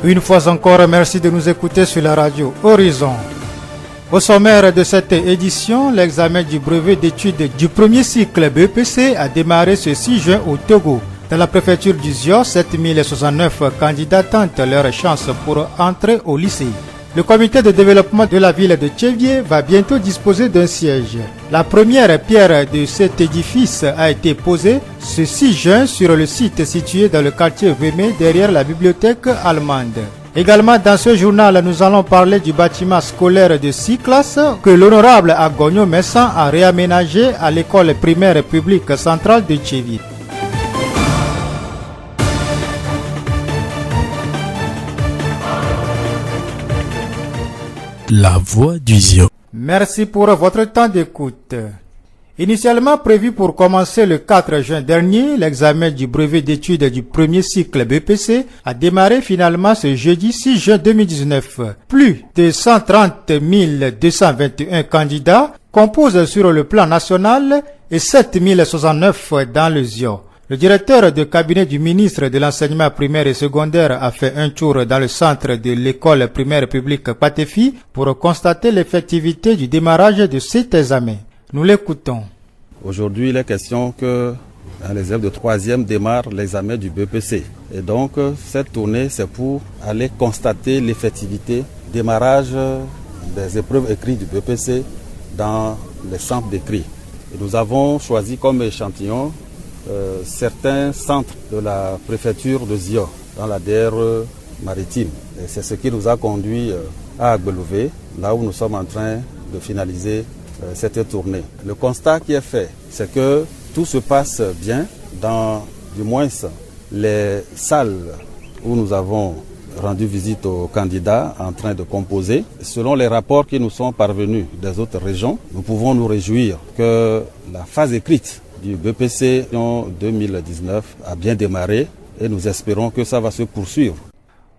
Une fois encore, merci de nous écouter sur la radio Horizon. Au sommaire de cette édition, l'examen du brevet d'études du premier cycle BEPC a démarré ce 6 juin au Togo. Dans la préfecture du Zio, 7069 candidats tentent leur chance pour entrer au lycée. Le comité de développement de la ville de Tchévié va bientôt disposer d'un siège. La première pierre de cet édifice a été posée ce 6 juin sur le site situé dans le quartier Vémé derrière la bibliothèque allemande. Également dans ce journal, nous allons parler du bâtiment scolaire de 6 classes que l'honorable Agogno Messan a réaménagé à l'école primaire publique centrale de Tchévié. La voix du Zio. Merci pour votre temps d'écoute. Initialement prévu pour commencer le 4 juin dernier, l'examen du brevet d'études du premier cycle BEPC a démarré finalement ce jeudi 6 juin 2019. Plus de 130 221 candidats composent sur le plan national et 7 069 dans le Zio. Le directeur de cabinet du ministre de l'enseignement primaire et secondaire a fait un tour dans le centre de l'école primaire publique Patefi pour constater l'effectivité du démarrage de cet examen. Nous l'écoutons. Aujourd'hui, il est question que les élèves de 3e démarrent l'examen du BEPC. Et donc, cette tournée, c'est pour aller constater l'effectivité, démarrage des épreuves écrites du BEPC dans les centres d'écrit. Et nous avons choisi comme échantillon certains centres de la préfecture de Zio, dans la DR maritime. Et c'est ce qui nous a conduit à Agbelouvé, là où nous sommes en train de finaliser cette tournée. Le constat qui est fait, c'est que tout se passe bien dans, du moins, les salles où nous avons rendu visite aux candidats en train de composer. Selon les rapports qui nous sont parvenus des autres régions, nous pouvons nous réjouir que la phase écrite du BEPC en 2019 a bien démarré et nous espérons que ça va se poursuivre.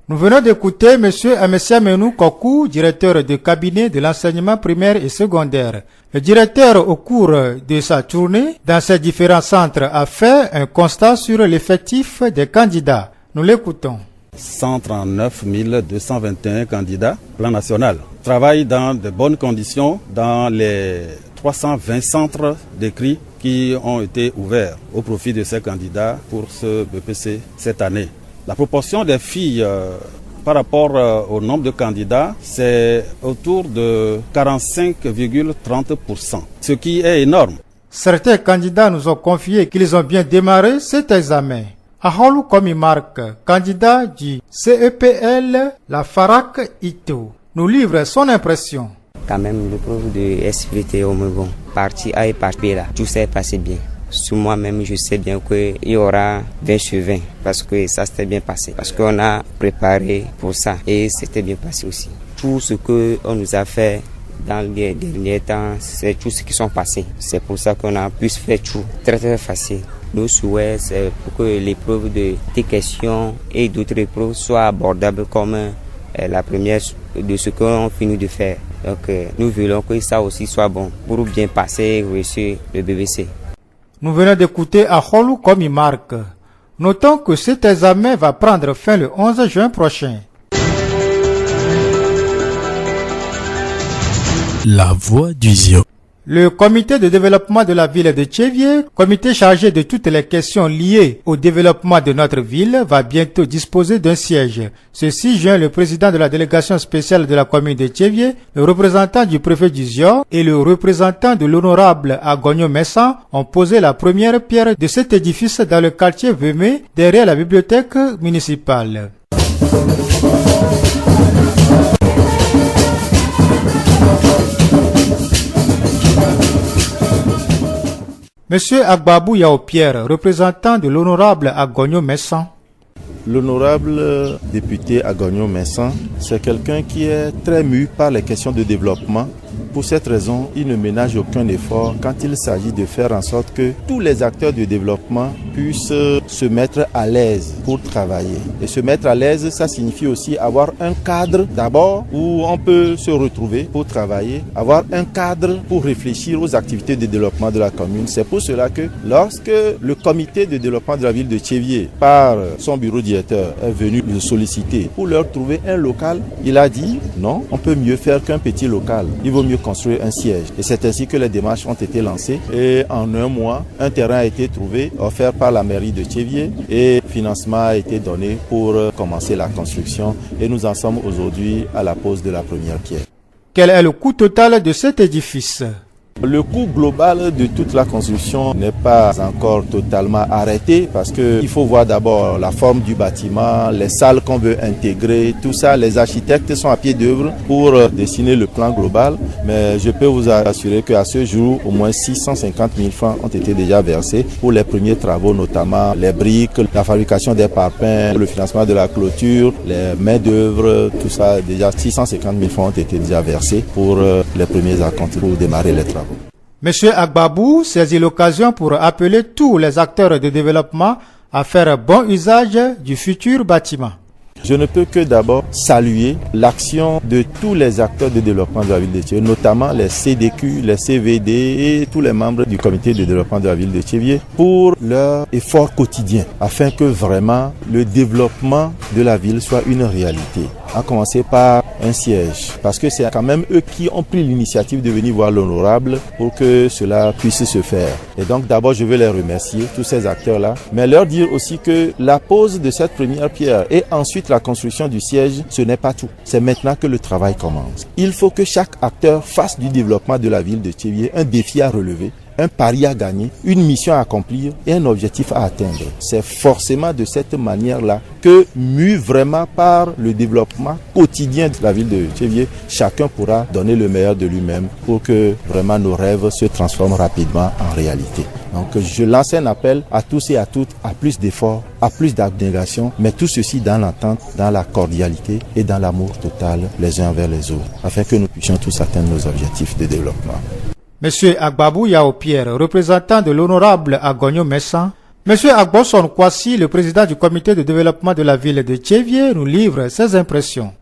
Nous venons d'écouter M. Amesia Menou Kokou, directeur de cabinet de l'enseignement primaire et secondaire. Le directeur, au cours de sa tournée, dans ces différents centres, a fait un constat sur l'effectif des candidats. Nous l'écoutons. 139 221 candidats, plan national, travaillent dans de bonnes conditions dans les 320 centres d'écrit qui ont été ouverts au profit de ces candidats pour ce BEPC cette année. La proportion des filles par rapport au nombre de candidats, c'est autour de 45,30%, ce qui est énorme. Certains candidats nous ont confié qu'ils ont bien démarré cet examen. Aholou Komimark, candidat du CEPL, la FARAC Ito, nous livre son impression. Quand même, l'épreuve de SVT au bon. Partie A et partie B là, tout s'est passé bien. Sur moi-même, je sais bien qu'il y aura 20 sur 20 parce que ça s'était bien passé. Parce qu'on a préparé pour ça et c'était bien passé aussi. Tout ce qu'on nous a fait dans les derniers temps, c'est tout ce qui sont passés. C'est pour ça qu'on a pu faire tout très très facile. Nos souhaits, c'est pour que l'épreuve de des questions et d'autres épreuves soient abordables comme la première de ce qu'on finit de faire. Donc nous voulons que ça aussi soit bon pour bien passer et réussir le BBC. Nous venons d'écouter Aholou Komimark. Notons que cet examen va prendre fin le 11 juin prochain. La voix du Zio. Le comité de développement de la ville de Tchévié, comité chargé de toutes les questions liées au développement de notre ville, va bientôt disposer d'un siège. Ce 6 juin, le président de la délégation spéciale de la commune de Tchévié, le représentant du préfet du Zio et le représentant de l'honorable Agogno Messan ont posé la première pierre de cet édifice dans le quartier Vémé, derrière la bibliothèque municipale. Monsieur Agbabou Yaopierre, représentant de l'honorable Agogno Messan. L'honorable député Agogno Messan, c'est quelqu'un qui est très mu par les questions de développement pour cette raison, il ne ménage aucun effort quand il s'agit de faire en sorte que tous les acteurs du développement puissent se mettre à l'aise pour travailler. Et se mettre à l'aise, ça signifie aussi avoir un cadre d'abord où on peut se retrouver pour travailler, avoir un cadre pour réfléchir aux activités de développement de la commune. C'est pour cela que lorsque le comité de développement de la ville de Thiévié, par son bureau directeur, est venu le solliciter pour leur trouver un local, il a dit non, on peut mieux faire qu'un petit local. Il vaut mieux construire un siège. Et c'est ainsi que les démarches ont été lancées. Et en un mois, un terrain a été trouvé, offert par la mairie de Thiévié, et financement a été donné pour commencer la construction. Et nous en sommes aujourd'hui à la pose de la première pierre. Quel est le coût total de cet édifice? Le coût global de toute la construction n'est pas encore totalement arrêté parce que il faut voir d'abord la forme du bâtiment, les salles qu'on veut intégrer, tout ça. Les architectes sont à pied d'œuvre pour dessiner le plan global. Mais je peux vous assurer qu'à ce jour, au moins 650 000 francs ont été déjà versés pour les premiers travaux, notamment les briques, la fabrication des parpaings, le financement de la clôture, les mains d'œuvre, tout ça. Déjà 650 000 francs ont été déjà versés pour les premiers acomptes pour démarrer les travaux. Monsieur Agbabou saisit l'occasion pour appeler tous les acteurs de développement à faire bon usage du futur bâtiment. Je ne peux que d'abord saluer l'action de tous les acteurs de développement de la ville de Thiévié, notamment les CDQ, les CVD et tous les membres du comité de développement de la ville de Thiévié pour leur effort quotidien afin que vraiment le développement de la ville soit une réalité. À commencer par un siège, parce que c'est quand même eux qui ont pris l'initiative de venir voir l'honorable pour que cela puisse se faire. Et donc d'abord je veux les remercier, tous ces acteurs-là, mais leur dire aussi que la pose de cette première pierre et ensuite la construction du siège, ce n'est pas tout. C'est maintenant que le travail commence. Il faut que chaque acteur fasse du développement de la ville de Thiévié un défi à relever, un pari à gagner, une mission à accomplir et un objectif à atteindre. C'est forcément de cette manière-là que, mu vraiment par le développement quotidien de la ville de Thiévié, chacun pourra donner le meilleur de lui-même pour que vraiment nos rêves se transforment rapidement en réalité. Donc je lance un appel à tous et à toutes à plus d'efforts, à plus d'abnégation, mais tout ceci dans l'entente, dans la cordialité et dans l'amour total les uns envers les autres, afin que nous puissions tous atteindre nos objectifs de développement. Monsieur Agbabou Yao Pierre, représentant de l'honorable Agogno Messan. Monsieur Agboson Kwasi, le président du comité de développement de la ville de Thiévié, nous livre ses impressions.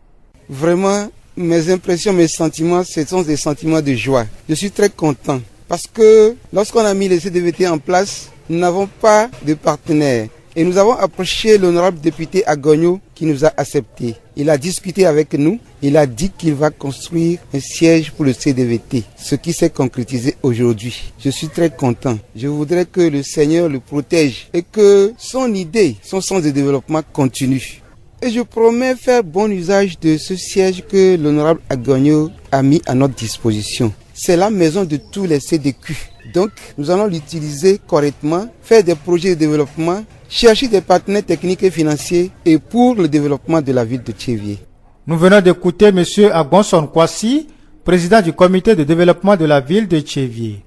Vraiment, mes impressions, mes sentiments, ce sont des sentiments de joie. Je suis très content parce que lorsqu'on a mis les CDVT en place, nous n'avons pas de partenaires. Et nous avons approché l'honorable député Agogno qui nous a acceptés. Il a discuté avec nous, il a dit qu'il va construire un siège pour le CDVT, ce qui s'est concrétisé aujourd'hui. Je suis très content. Je voudrais que le Seigneur le protège et que son idée, son sens de développement continue. Et je promets faire bon usage de ce siège que l'honorable Agogno a mis à notre disposition. C'est la maison de tous les CDQ. Donc, nous allons l'utiliser correctement, faire des projets de développement, chercher des partenaires techniques et financiers et pour le développement de la ville de Thiévié. Nous venons d'écouter M. Agboson Kwasi, président du comité de développement de la ville de Thiévié.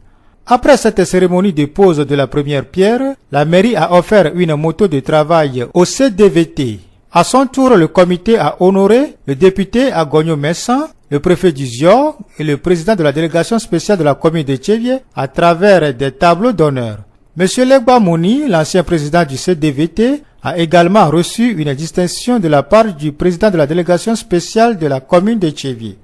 Après cette cérémonie de pose de la première pierre, la mairie a offert une moto de travail au CDVT. À son tour, le comité a honoré le député Agogno Messan, le préfet du Zior et le président de la délégation spéciale de la commune de Thiévié à travers des tableaux d'honneur. Monsieur Legba Mouni, l'ancien président du CDVT, a également reçu une distinction de la part du président de la délégation spéciale de la commune de Thiévié.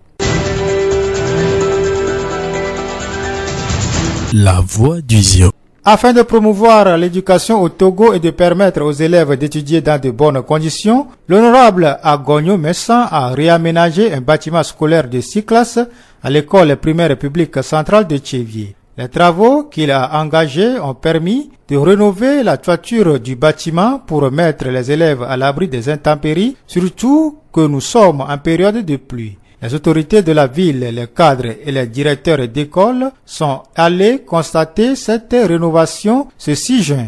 La voix du Zion. Afin de promouvoir l'éducation au Togo et de permettre aux élèves d'étudier dans de bonnes conditions, l'honorable Agogno Messan a réaménagé un bâtiment scolaire de 6 classes à l'école primaire publique centrale de Thiévié. Les travaux qu'il a engagés ont permis de rénover la toiture du bâtiment pour mettre les élèves à l'abri des intempéries, surtout que nous sommes en période de pluie. Les autorités de la ville, les cadres et les directeurs d'école sont allés constater cette rénovation ce 6 juin.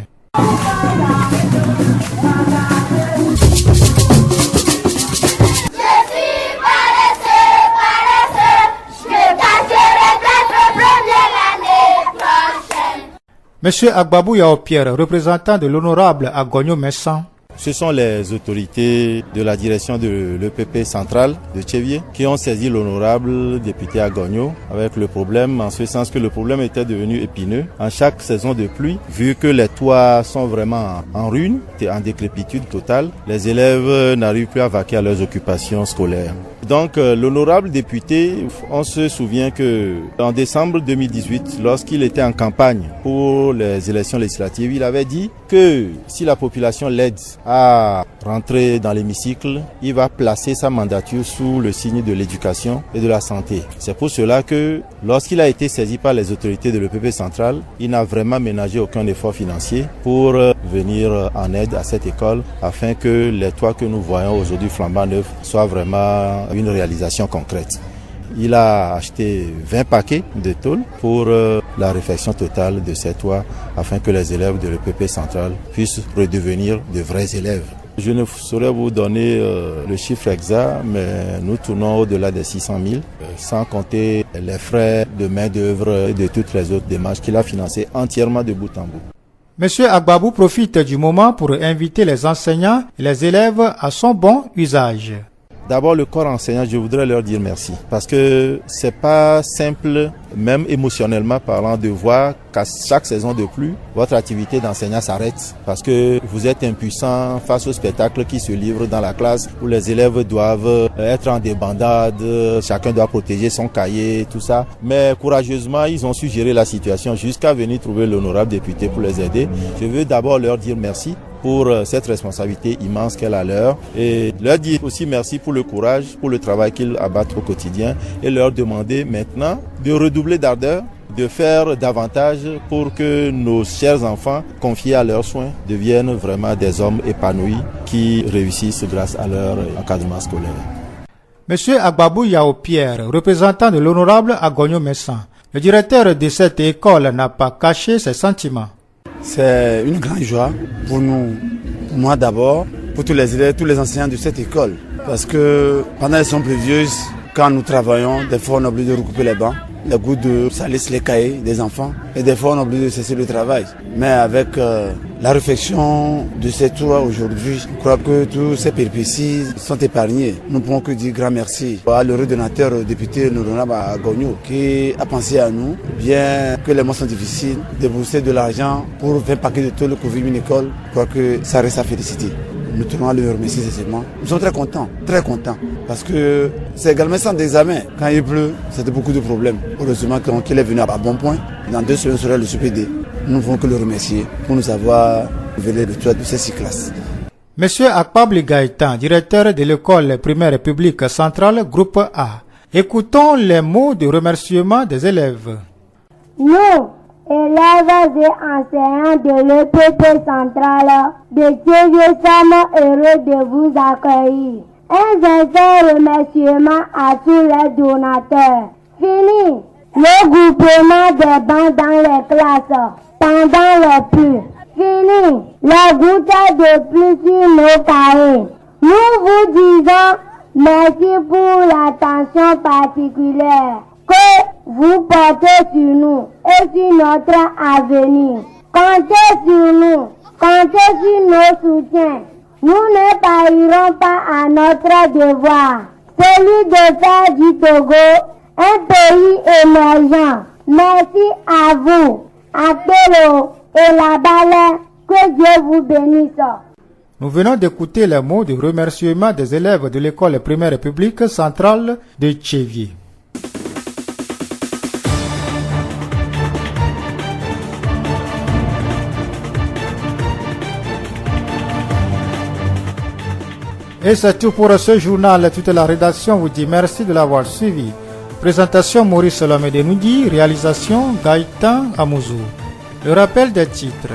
Monsieur Agbabou Yao Pierre, représentant de l'honorable Agogno Messan. Ce sont les autorités de la direction de l'EPP central de Tchévié qui ont saisi l'honorable député Agogno avec le problème, en ce sens que le problème était devenu épineux. En chaque saison de pluie, vu que les toits sont vraiment en ruine, en décrépitude totale, les élèves n'arrivent plus à vaquer à leurs occupations scolaires. Donc l'honorable député, on se souvient que en décembre 2018, lorsqu'il était en campagne pour les élections législatives, il avait dit que si la population l'aide à rentrer dans l'hémicycle, il va placer sa mandature sous le signe de l'éducation et de la santé. C'est pour cela que lorsqu'il a été saisi par les autorités de l'EPP central, il n'a vraiment ménagé aucun effort financier pour venir en aide à cette école afin que les toits que nous voyons aujourd'hui flambant neufs soient vraiment une réalisation concrète. Il a acheté 20 paquets de tôles pour la réfection totale de ces toits afin que les élèves de l'EPP central puissent redevenir de vrais élèves. Je ne saurais vous donner le chiffre exact, mais nous tournons au-delà des 600 000, sans compter les frais de main-d'œuvre et de toutes les autres démarches qu'il a financées entièrement de bout en bout. Monsieur Agbabou profite du moment pour inviter les enseignants et les élèves à son bon usage. D'abord, le corps enseignant, je voudrais leur dire merci parce que c'est pas simple, même émotionnellement parlant, de voir qu'à chaque saison de pluie, votre activité d'enseignant s'arrête parce que vous êtes impuissant face au spectacle qui se livre dans la classe où les élèves doivent être en débandade, chacun doit protéger son cahier, tout ça. Mais courageusement, ils ont su gérer la situation jusqu'à venir trouver l'honorable député pour les aider. Je veux d'abord leur dire merci pour cette responsabilité immense qu'elle a leur et leur dire aussi merci pour le courage, pour le travail qu'ils abattent au quotidien et leur demander maintenant de redoubler d'ardeur, de faire davantage pour que nos chers enfants confiés à leurs soins deviennent vraiment des hommes épanouis qui réussissent grâce à leur encadrement scolaire. Monsieur Agbabou Yao Pierre, représentant de l'honorable Agogno Messan, le directeur de cette école n'a pas caché ses sentiments. C'est une grande joie pour nous, pour moi d'abord, pour tous les élèves, tous les enseignants de cette école. Parce que pendant les saisons pluvieuses, quand nous travaillons, des fois on est obligé de recouper les bancs, les gouttes d'eau salissent les cahiers des enfants et des fois on est obligé de cesser le travail. Mais avec la réflexion de ces toits aujourd'hui, je crois que tous ces péripéties sont épargnées. Nous ne pouvons que dire grand merci à l'heureux donateur député l'honorable Agogno qui a pensé à nous, bien que les mois sont difficiles, débourser de l'argent pour 20 paquets de tôles pour vivre une école, je crois que ça reste à féliciter. Nous tenons à le remercier sincèrement. Nous sommes très contents, parce que c'est également sans examen. Quand il pleut, c'était beaucoup de problèmes. Heureusement qu'il est venu à bon point. Dans 2 semaines, sera le CPD. Nous ne pouvons que le remercier pour nous avoir révélé le toit de ces 6 classes. Monsieur Akpabli Gaëtan, directeur de l'école primaire publique centrale, groupe A. Écoutons les mots de remerciement des élèves. Nous, élèves et enseignants de l'EPP centrale de Tchévié, sommes heureux de vous accueillir. Un sincère remerciement à tous les donateurs. Fini le groupement des bancs dans les classes pendant les pluies. Fini les gouttes de pluie sur nos cahiers. Nous vous disons merci pour l'attention particulière que vous portez sur nous et sur notre avenir. Comptez sur nous, comptez sur nos soutiens. Nous ne taillerons pas à notre devoir, celui de faire du Togo un pays émergent. Merci à vous, à Télo et la Balai, que Dieu vous bénisse. Nous venons d'écouter les mots de remerciement des élèves de l'école primaire publique centrale de Tchévié. Et c'est tout pour ce journal. Toute la rédaction vous dit merci de l'avoir suivi. Présentation Maurice Salomé Denoudi, réalisation Gaëtan Amouzou. Le rappel des titres.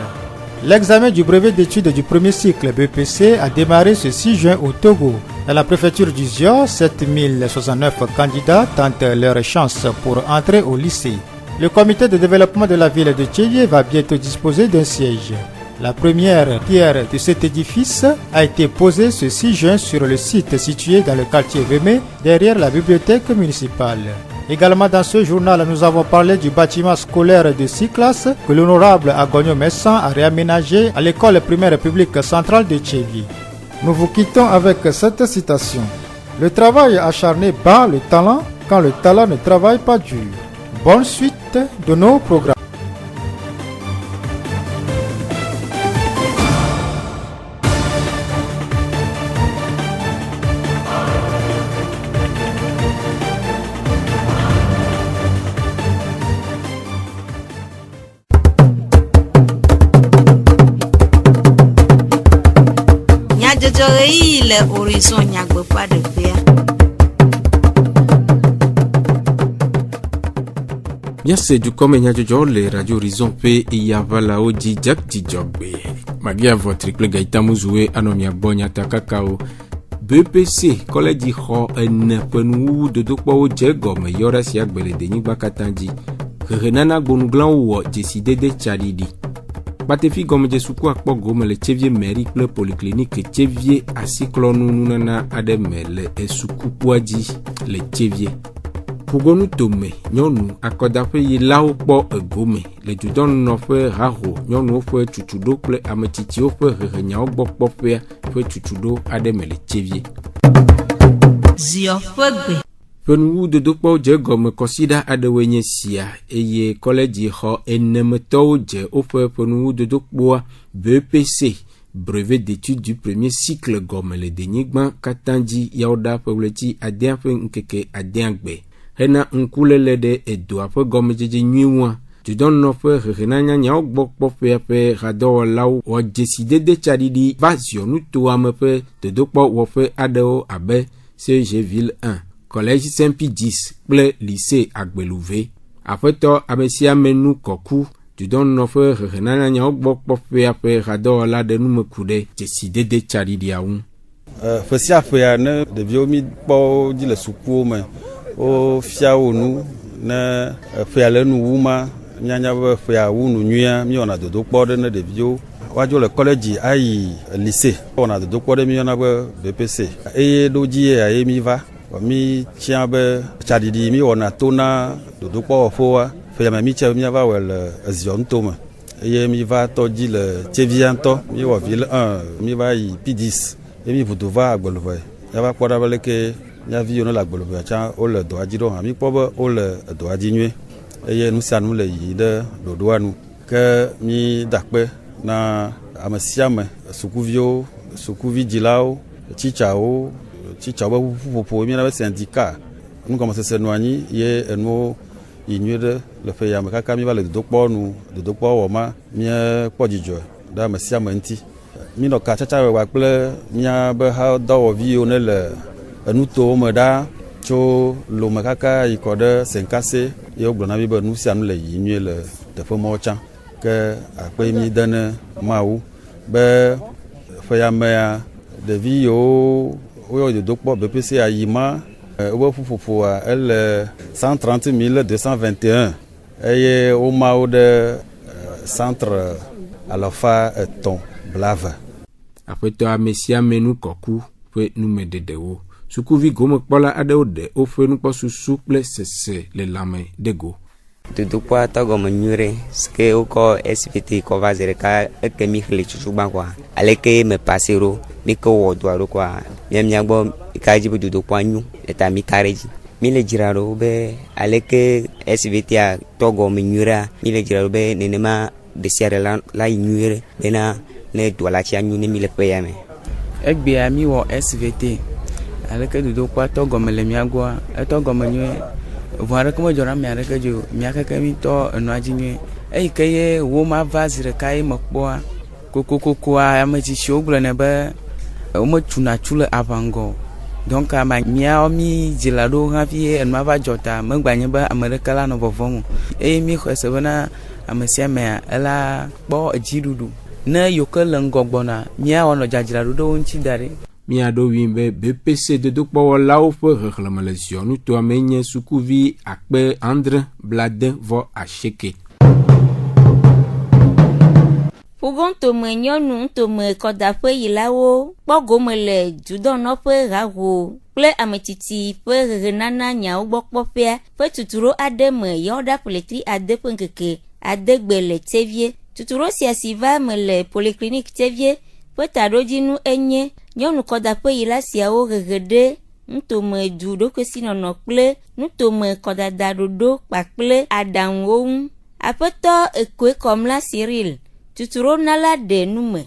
L'examen du brevet d'études du premier cycle BPC a démarré ce 6 juin au Togo. Dans la préfecture du Zior, 7069 candidats tentent leur chance pour entrer au lycée. Le comité de développement de la ville de Tchévié va bientôt disposer d'un siège. La première pierre de cet édifice a été posée ce 6 juin sur le site situé dans le quartier Vémé, derrière la bibliothèque municipale. Également dans ce journal, nous avons parlé du bâtiment scolaire de 6 classes que l'honorable Agogno Messan a réaménagé à l'école primaire publique centrale de Tchévier. Nous vous quittons avec cette citation. Le travail acharné bat le talent quand le talent ne travaille pas dur. Bonne suite de nos programmes. Le horizon nyagbe pas de faire. Nyase du comme nyajojo le radio horizon pe yavala oji jak jijogbe. Magia votre triple gaita muzue anomia bonya takakao. BPC collège ho en penu de dokpo jegom yora si agbele de nyigba katanji. Renana gbonuglan wo décidé de charidi. Batefi gomme je suku akpo gomme le Tchévier mairie le polyclinique Tchévier asiklonu nunana ademele e suku poaji le Tchévier. Pugonu tome nyonu akodafe yi lao po egome le judon no fe raho nyonu fe chuchudo ple ametiti o fe renya ogbo pope fe chuchudo ademele Tchévier. Zio fegbe Fenu de dokpo je gomme considère adewenye sia eye collège ho enemeto je ofe fenu de dokpo BPC brevet d'études du premier cycle gomme le denigban katanji yaoda pewleti adien fe nkeke adien gbe hena nkulele de edo afe gomme jeje nyuwa tu don no fe renanya nya ogbo pofe fe rado law o décidé de charidi vasion nu to amefe de dokpo wo fe adeo abe CG ville 1 Collège Saint-Pie-10, ple lycée Agbelouvé. Afeto amesia menu koku, tu don nofe renana nya ogbo pofe ape rado la de nume kude, décidé de charidi aun. Fesia fea ne de viomi po di le suku me o fia onu na fea le nu wuma nyanya be fea unu nyua mi ona dodo po de ne de vio wajo le collège ai lycée ona dodo po de mi ona be BPC eye doji e mi va mi tient be chadidi mi ona tona dodo po foa fe ma mi tia mi va wel zion toma eye mi va to di le Tchévianto mi wa ville 1 mi va i P10 e mi vodova agbolova ya va kwa dabele ke nya vi ona la agbolova cha o le do ajiro ha mi po be o le do ajinwe eye nu sanu le yi de dodo anu ke mi dakpe na amasiame sukuvi dilao chichao ba popo mi na syndicat nous commence se noigner ye eno inude le fait ya kaka mi va le dokpo nu de dokpo wo ma mi po jijo da amasiame nti mi no ka chacha wa ple mi ba ha do wo vi on le enu to mo da cho lo ma kaka ikode senkase ye ogbona bi ba nu si anu le yi le de fo mo chan que ape mi dane maou be fe ya me de vi o de dokpo BPC ayima o fufufu elle 130 221 et au mao de centre Alafa ton blave après toi messia menu koku fe nu mededewo sukuvi gomo kpola adeo de o fe nu posu souple cesse le lame dego Tudo quanto como nyure ske uko SVT ko vazere ka eke mi khli chuchu bangwa aleke me pasero mi ko wodwaro kwa nyamnyagbo ikaji bu dudu kwanyu eta mi kareji mi le jiraro be aleke SVT a togo mi nyura mi le jiraro be nenema de sere la nyure bena ne dola chi anyu ne mi le peyame egbe ami wo SVT aleke dudu kwa togo me le miagwa etogo me nyue Voilà comment je ramène avec Dieu. Miaka kamito noajinye. Ei kaye wo ma vazire kai makboa. Koko amaji shogla ne ba. Omo tuna chule avango. Donc ama mia mi jilado hafi en ma va jota mangbanye ba America la no vovomo. Ei mi khosebana amasia me ala bo ajidudu. Na yokala ngogbona mia ono jajilado do nchi dare. Mia do wimbe BPC de dokpo lao fo reclamation nu to amenye sukuvi akpe Andre Bladin vo acheke. Pugon to me nyonu to me kodafe yilawo, pogo me le judon no fe rawo. kple ametiti ƒe ɣeɣenana nyawo gbɔ kpɔƒea ƒe tuturo aɖe me yɔɖa poletri ade ƒe ŋkeke adegbe le Tevie. Tuturo sia si va me le polyclinique Tevie ƒe taɖodzinu enye nyɔnu kɔdaƒe yila siawo ɣeɣe ɖe nutome du ɖokuesinɔnɔ kple nutome kɔdada ɖoɖo kpakple aɖaŋuwo ŋu. Aƒetɔ Ekoe Kɔmla Cyril tuturo nala ɖe nume.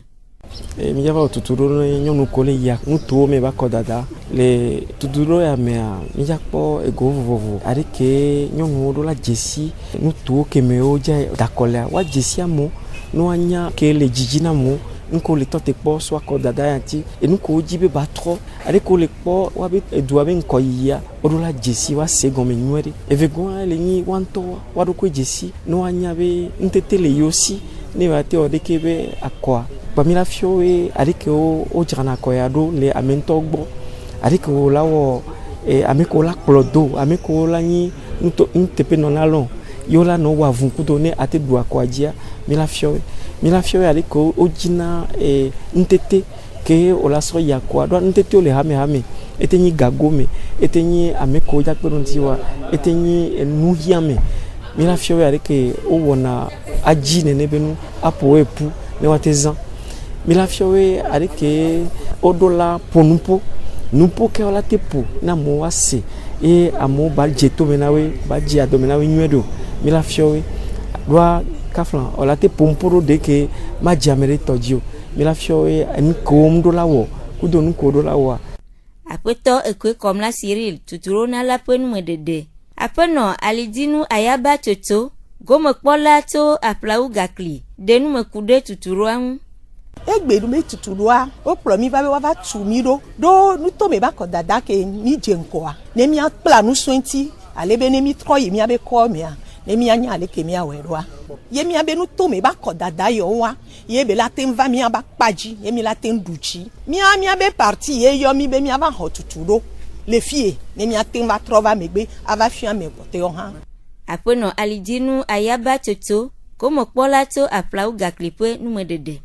Míava tuturo nyɔnu ko le ya nutowo me ba kɔ dada le tuturo ya mea míakpɔ ego vovovo aɖe ke nyɔnuwo ɖo la dzesi nutowo kemewo dze dakɔlea wa dzesi amewo ne woanya ke le dzidzi na amewo nuko le tɔ te kpɔ so akɔ dada ya ŋuti enuko wodzi be ba trɔ aɖe ko le kpɔ wabe edua be ŋkɔ yiyia woɖo la dzesi wa se gɔme nyuie ɖe evegɔa le nyi wa ŋutɔ wa ɖo koe dzesi ne woanya be nutete le yewo si ne va te wɔ ɖeke be akɔa Pamila fiowe adike o jana koya do le amento gbɔ adike o la wɔ ameko la kplɔ do ameko la nyi ntepe nɔna lɔ yo la no wa vun kudo ne ate du akɔa dzia mila fiowe adike o dzina ntete ke o la sɔ ya koa do ntete o le hame ete nyi gago me ete nyi ameko jakpe no tiwa ete nyi nuhiame mila fiowe adike o wɔna adzi nene benu apo epu ne wa te zan Mila fiowe adike odola po nupo ke wala te po na mo wase amo ba jeto menawe ba ji adomenawe nyuedo mila fiowe doa kaflan ola te pomporo de ke ma jamere tojio mila fiowe enko mdola wo kudo nko dola wo Aƒetɔ Ekoe Kɔmla Cyril tuturo na la ƒe numedede aƒenɔ Alidinu Ayaba Tsotso gomekpɔla to aplawu gakli de numeku ɖe tuturoa ŋu. Egbedu me tuturoa o kplɔ mi va be wava tu mi ɖo nuto me ba kɔ dada ke mi dze ŋkɔa ne mia kpla nusɔŋti ale be ne mi trɔ yi mia be kɔ mea ne mia nya ale ke mia wɔe ɖoa ye mia be nuto me ba kɔ dada yɔwoa ye be la te va mia ba kpadzi ye mi la te du dzi mia be parti ye yɔ mi be mia va xɔ tutu ɖo le fie ne mia te va trɔ va megbe ava fia me kɔtɔ hã. Aƒenɔ Alidinu Ayaba Tsotso gomekpɔla to aplawu gakli ƒe numedede.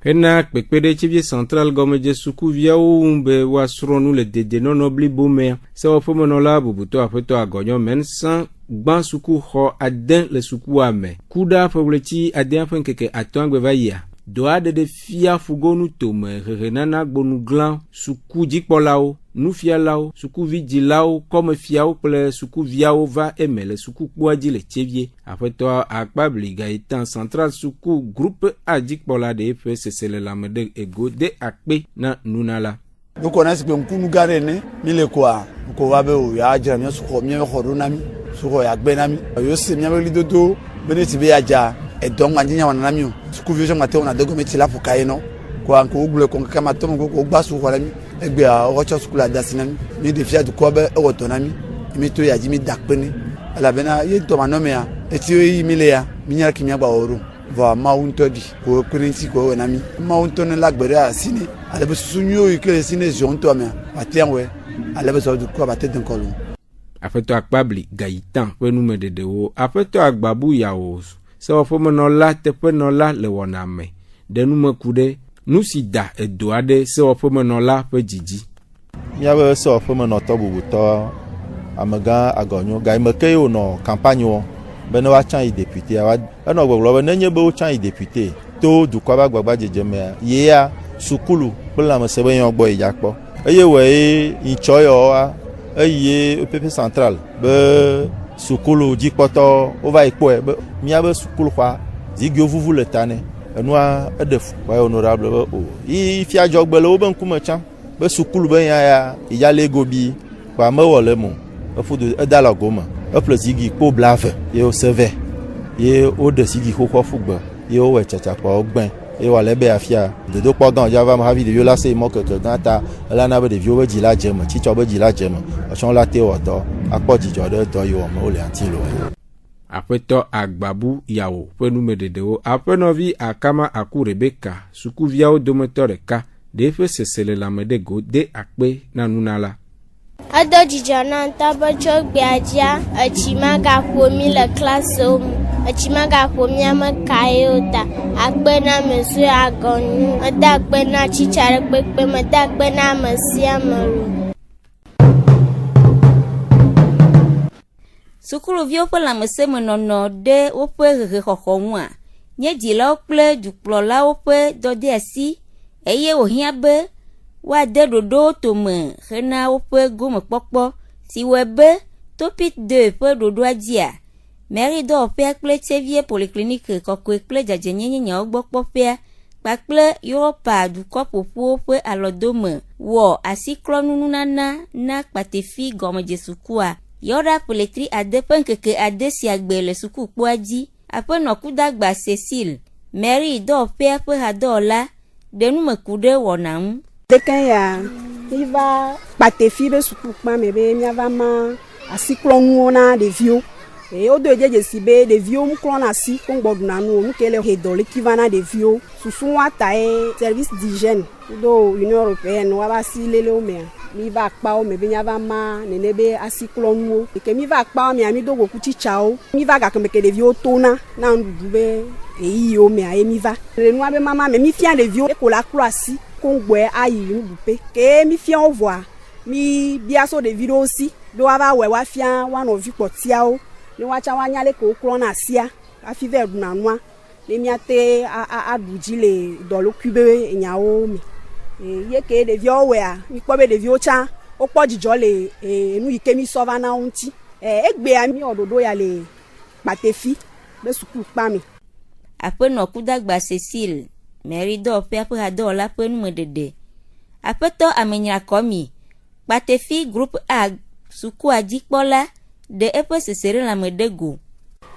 Hena kpekpe ɖe Tevie central gɔmedze sukuviawo ŋu be woasrɔ̃ nu le dedienɔnɔ blibo mea sewɔƒemenɔla bubutɔ aƒetɔ agɔnyɔ Mensan gbã sukuxɔ ade le sukua me ku ɖa ƒe ɣleti adea ƒe ŋkeke atɔ̃a gbe va yia do aɖe ɖe fia fugonu tome hehenana gbonugla sukudzikpɔlawo nufialawo sukuvidzilawo kɔmefiawo kple sukuviawo va eme le sukukpoa dzi le Tevie. Aƒetɔ Akpabli Gaëtan central suku groupe A dzikpɔla ɖe eƒe sese le lãme ɖe ego de akpe na nunala. Donc on a ce que nous garder mi le quoi ko va be o ya jira mi suko mi xɔ do na mi suko ya gbe na mi yo se mi be lidodo bene ti be ya ja e don anjinya wana na mi suku vision mate on a dogo mi ti la fuka eno ko an ko gble ko kama to ko gba suko na mi egbe a o cho suku la dasina mi de fia du ko be e woto na mi to ya ji mi dakpe ni ala bena ye to ma no me ya e ti yi mi le ya mi nya ki mi agba oru va maunto di ko prinsi ko na mi maunto ne la gbere asini ale be sunyo ikele sine jonto me atianwe ale be so du ko ba te den kolu. Aƒetɔ Akpabli Gaëtan ƒe numededewo aƒetɔ Agbabu yawo sewɔƒemenɔla teƒenɔla le wɔna me ɖe numeku ɖe nu si da edo aɖe sewɔƒemenɔla ƒe dzidzi. Míabe sewɔƒemenɔtɔ bubutɔ amegã agɔnyo gaimeke ye wònɔ kampagne wɔm be ne woatsã yi député enɔ gbɔgblɔ be nenye be wotsã yi député to dukɔa be agbagba mea yea sukulu kple lãmesẽ be yɔ gbɔ yi dzakpɔ eye wɔe ŋtsɔ yɔwoa eye EPP central be sukulu dzikpɔtɔ wova yi kpɔe be míabe sukulxɔa zigiwo vuvu le ta nɛ enua eɖe fu wɔe honorable be o yi fiadzɔgbe le wobe ŋkume tsã be sukulu be ya ya le gobi kpa mewɔ le mo efudu eda le gome eƒle zigi kpo blave ye woseve ye woɖe zigi xoxo fugbe ye wowɔe tsatsakpawo gbẽ ye wòale be afia dodokpɔ gã dzava me hafi ɖeviwo la se mɔ keke gã ta elana be ɖeviwo be dzi la dze me tsitsɔ be dzi la dze me etsɔ la te wɔ dɔ akpɔ dzidzɔ ɖe dɔ yi wɔ me wole anti lo. Aƒetɔ Agbabu yawo ƒe numededewo aƒenɔvi Akama Aku Rebeka sukuviawo dometɔ ɖeka ɖe eƒe sese le lãme ɖe go de akpe na nunala. Edo dzidzɔ na ŋutɔ be tso gbea dzia etsi magaƒo mi le klasiwo me. Echimaga pomia kayota. Akbena mesu agonu. Adakbena chichare pepe madakbena masia maru. Sukulovio ƒe lãmesẽmenɔnɔ ɖe woƒe ʋeʋẽxɔxɔnu a nye dzilawo kple dukplɔlawo ƒe dɔdeasi eye wòhiã be woade ɖoɖowo tome hena woƒe gomekpɔkpɔ si wɔe be Topit 2 ƒe ɖoɖoa dzia mairie dɔwɔƒea kple tsevie poliklinike kɔkɔe kple dzadzenyenyenyawo gbɔ kpɔƒea kpakple Europa dukɔ ƒoƒuwo ƒe alɔdome wɔ asiklɔnununana na kpatefi gɔmedzesukua yɔɖa poletri ade ƒe ŋkeke ade sia gbe le sukukpoa dzi. Aƒenɔ kudagba Cecile Mary dɔwɔƒea ƒe hadɔwɔla ɖe numeku ɖe wɔna ŋu. Ɖeke ya miva kpatefi be sukukpa me be miava ma asiklɔnuwo na ɖeviwo. Wodo dzedzesi be ɖeviwo nuklɔna asi ko ŋgbɔɖuna nuwo nuke le hedɔ le kiva na ɖeviwo. Susu wata ye service d'hygiène do Union européenne waba si lelewo mea. Mi va akpawo me be miava ma nene be asiklɔnuwo. Ke mi va akpawo mea mi do goku tsitsawo. Mi va gake me ke ɖeviwo tona na nuɖuɖu be eyiwo mea ye mi va. Le nua be mama me mi fia ɖeviwo eko la klɔ asi ko ŋgbɔe ayi nuɖuƒe. Ke mi fia wo vɔa mi bia so ɖevi ɖewo si be woava wɔe woafia woanɔvi kpɔtiawo ne woatsa woanya le ke woklɔna asia hafi va ɖuna nua ne miate aɖu dzi le dɔlekui be nyawo me. Ye ke ɖeviwo wɔa mi kpɔ be ɖeviwo tsã wokpɔ dzidzɔ le nu yi ke mi sɔ va na wo ŋuti. Egbea mi wɔ ɖoɖo ya le kpatefi be sukukpa me. Aƒenɔ kudagba Cecile Mary dɔwɔƒea ƒe hadɔwɔla ƒe numeɖeɖe. Aƒetɔ amenyrakɔmi kpatefi group A sukua dzikpɔla ɖe eƒe seseɖelãme ɖe go.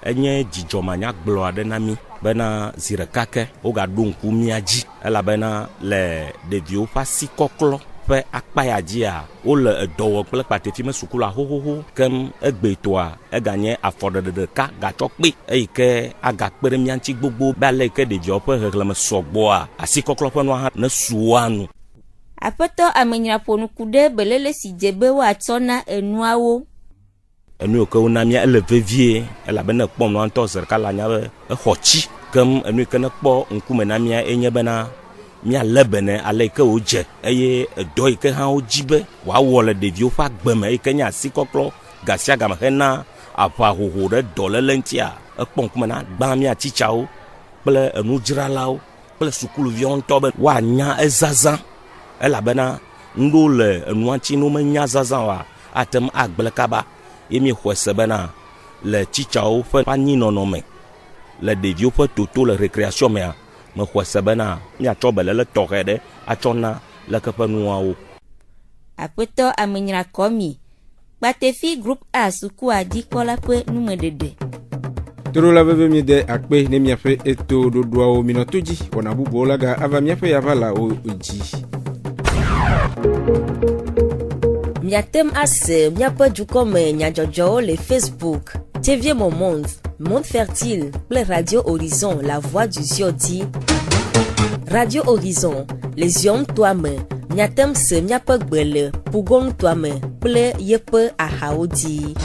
Enye dzidzɔmanyagblɔ aɖe na mi bena zi ɖeka ke wogaɖo ŋku mia dzi elabena le ɖeviwo ƒe asikɔklɔ ƒe akpa ya dzia wole edɔ wɔ kple kpatefi me sukula xoxoxo kem egbetɔa eganye afɔɖeɖe ɖeka gatsɔ kpe eyi ke agakpe ɖe mia ŋuti gbogbo be ale yi ke ɖeviawo ƒe xexlẽme sɔgbɔa asikɔklɔ ƒe nua hã ne suwoa nu. Aƒetɔ amenyra ƒo nuku ɖe belele si dze be woatsɔ na enuawo. Enu ke wona mia ele vevie elabena kpɔm nɔ ŋutɔ zi ɖeka le anya be exɔ tsi kem enu ke ne kpɔ ŋkume na mia enye bena míalé bene ale yi ke wodze eye edɔ yi ke hã wodzi be wòawɔ le ɖeviwo ƒe agbeme yi ke nye asikɔklɔ gasia game hena aʋahoho ɖe dɔléle ŋutia ekpɔ ŋkume na gbã mia tsitsawo kple enudzralawo kple sukuluviwo ŋutɔ be woanya ezazã elabena ŋɖewo le enua ŋuti ne womenya zazã oa atem agble kaba. Ye mi xɔe se bena le tsitsawo ƒe anyinɔnɔ me le ɖeviwo ƒe toto le récréation mea me xɔe se bena miatsɔ belele tɔxɛ ɖe atsɔ na leke ƒe nuawo. Aƒetɔ amenyrakɔmi kpatefi group A sukua dzikpɔla ƒe numeɖeɖe. Torola veve mi de akpe ne miaƒe eto ɖoɖoawo minɔto dzi wɔna bubuwo la ga ava miaƒe yavalawo dzi. Miatem ase miaƒe dukɔme nyadzɔdzɔwo le Facebook, TV Moment, Monde Fertile kple Radio Horizon, La Voix du Zion dzi. Radio Horizon, le Zion toa me, miatem se miaƒe gbe le Pugon toa me kple yeƒe ahawo dzi.